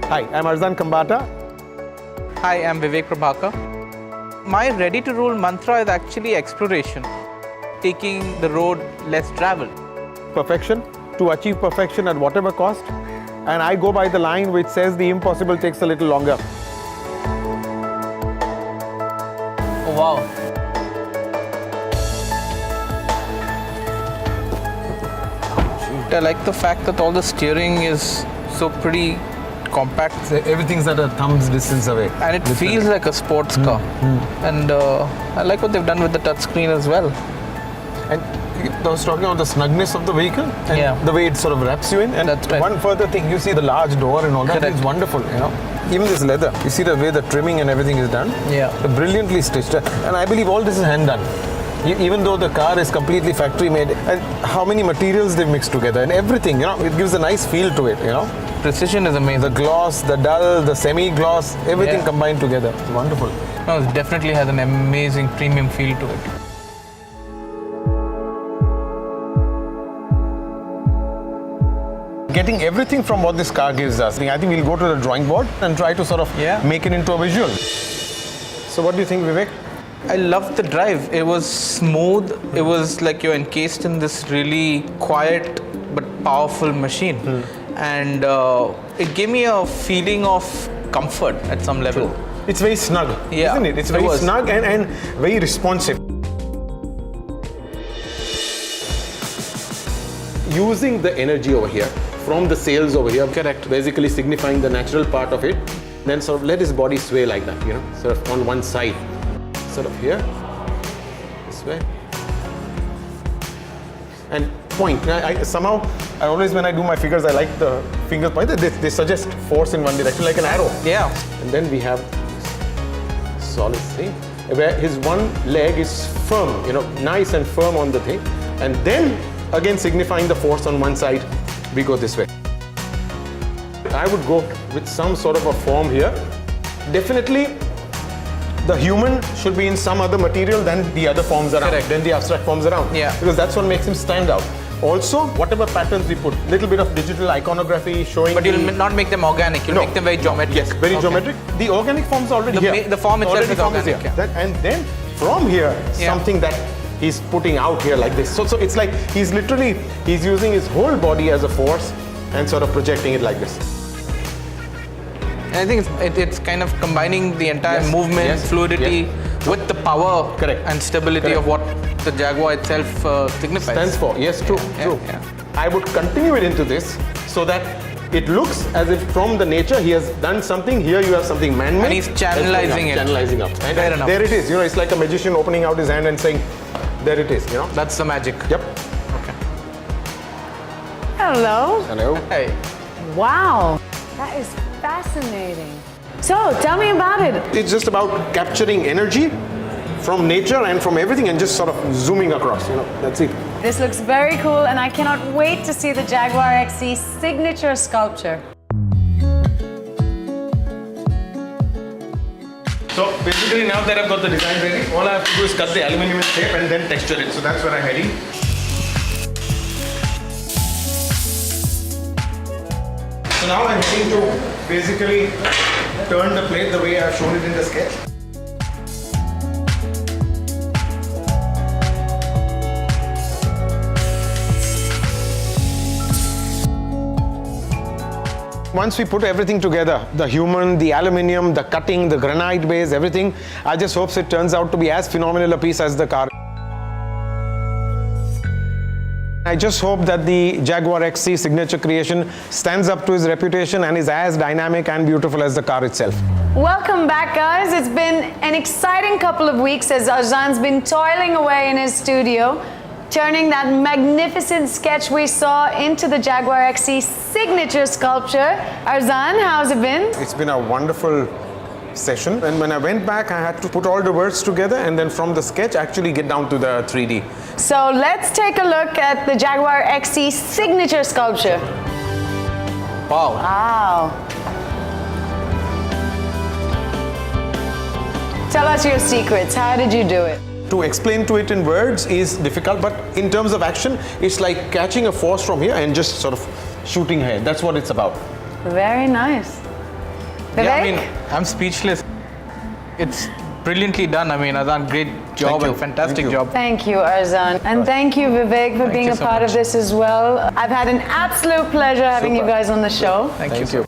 Hi, I'm Arzan Khambatta. Hi, I'm Vivek Prabhakar. My ready-to-rule mantra is actually exploration, taking the road less traveled. Perfection, to achieve perfection at whatever cost. And I go by the line which says the impossible takes a little longer. Oh, wow. I like the fact that all the steering is so pretty compact. Everything's at a thumb's distance away. And it feels like a sports car. And I like what they've done with the touchscreen as well. And I was talking about the snugness of the vehicle and the way it sort of wraps you in. And that's right. One further thing, you see the large door and all that is wonderful, you know. Even this leather, you see the way the trimming and everything is done? Yeah. Brilliantly stitched. And I believe all this is hand done. Even though the car is completely factory made, and how many materials they've mixed together and everything, you know, it gives a nice feel to it, you know. Precision is amazing. The gloss, the dull, the semi-gloss, everything combined together. It's wonderful. No, it definitely has an amazing premium feel to it. Getting everything from what this car gives us, I think we'll go to the drawing board and try to sort of make it into a visual. So what do you think, Vivek? I loved the drive. It was smooth. It was like you're encased in this really quiet but powerful machine. And it gave me a feeling of comfort at some level. True. It's very snug, isn't it? It's very snug and very responsive. Using the energy over here, from the sails over here, basically signifying the natural part of it, then sort of let his body sway like that, you know, sort of on one side. Sort of here, this way, and point. Somehow, I always, when I do my figures, I like the finger point. They suggest force in one direction, like an arrow. Yeah. And then we have solid thing, where his one leg is firm, you know, nice and firm on the thing. And then, again signifying the force on one side, we go this way. I would go with some sort of a form here. Definitely, the human should be in some other material than the other forms around, than the abstract forms around. Yeah. Because that's what makes him stand out. Also, whatever patterns we put, little bit of digital iconography showing. But you'll not make them organic, you'll make them very geometric. Yes, very geometric. The organic forms are already here. The form itself is organic. And then from here, something that he's putting out here like this. So it's like he's using his whole body as a force and sort of projecting it like this. And I think it's kind of combining the entire movement, fluidity with the power and stability of what the Jaguar itself signifies. Stands for. Yes, true. Yeah. I would continue it into this so that it looks as if from the nature he has done something. Here you have something man-made. And he's channelizing it. Channelizing up. And there it is. You know, it's like a magician opening out his hand and saying, there it is, you know. That's the magic. Yep. Okay. Hello. Hello. Hey. Wow. That is fascinating. So, tell me about it. It's just about capturing energy from nature and from everything and just sort of zooming across, you know, that's it. This looks very cool and I cannot wait to see the Jaguar XE signature sculpture. So basically now that I've got the design ready, all I have to do is cut the aluminum in shape and then texture it. So that's where I'm heading. So now I'm heading to basically turn the plate the way I've shown it in the sketch. Once we put everything together, the human, the aluminium, the cutting, the granite base, everything, I just hope it turns out to be as phenomenal a piece as the car. I just hope that the Jaguar XE signature creation stands up to his reputation and is as dynamic and beautiful as the car itself. Welcome back, guys. It's been an exciting couple of weeks as Arzan's been toiling away in his studio, turning that magnificent sketch we saw into the Jaguar XE signature sculpture. Arzan, how's it been? It's been a wonderful session, and when I went back I had to put all the words together and then from the sketch actually get down to the 3D. So let's take a look at the Jaguar XE signature sculpture. Wow. Wow. Tell us your secrets. How did you do it? To explain to it in words is difficult, but in terms of action, it's like catching a force from here and just sort of shooting ahead. That's what it's about. Very nice. Yeah, I Vivek? mean, I'm speechless. It's brilliantly done. I mean, Arzan, great job and fantastic job. Thank you, Arzan. And thank you, Vivek, for being you a so part of much. this as well. I've had an absolute pleasure having you Super. guys on the show. Thank you.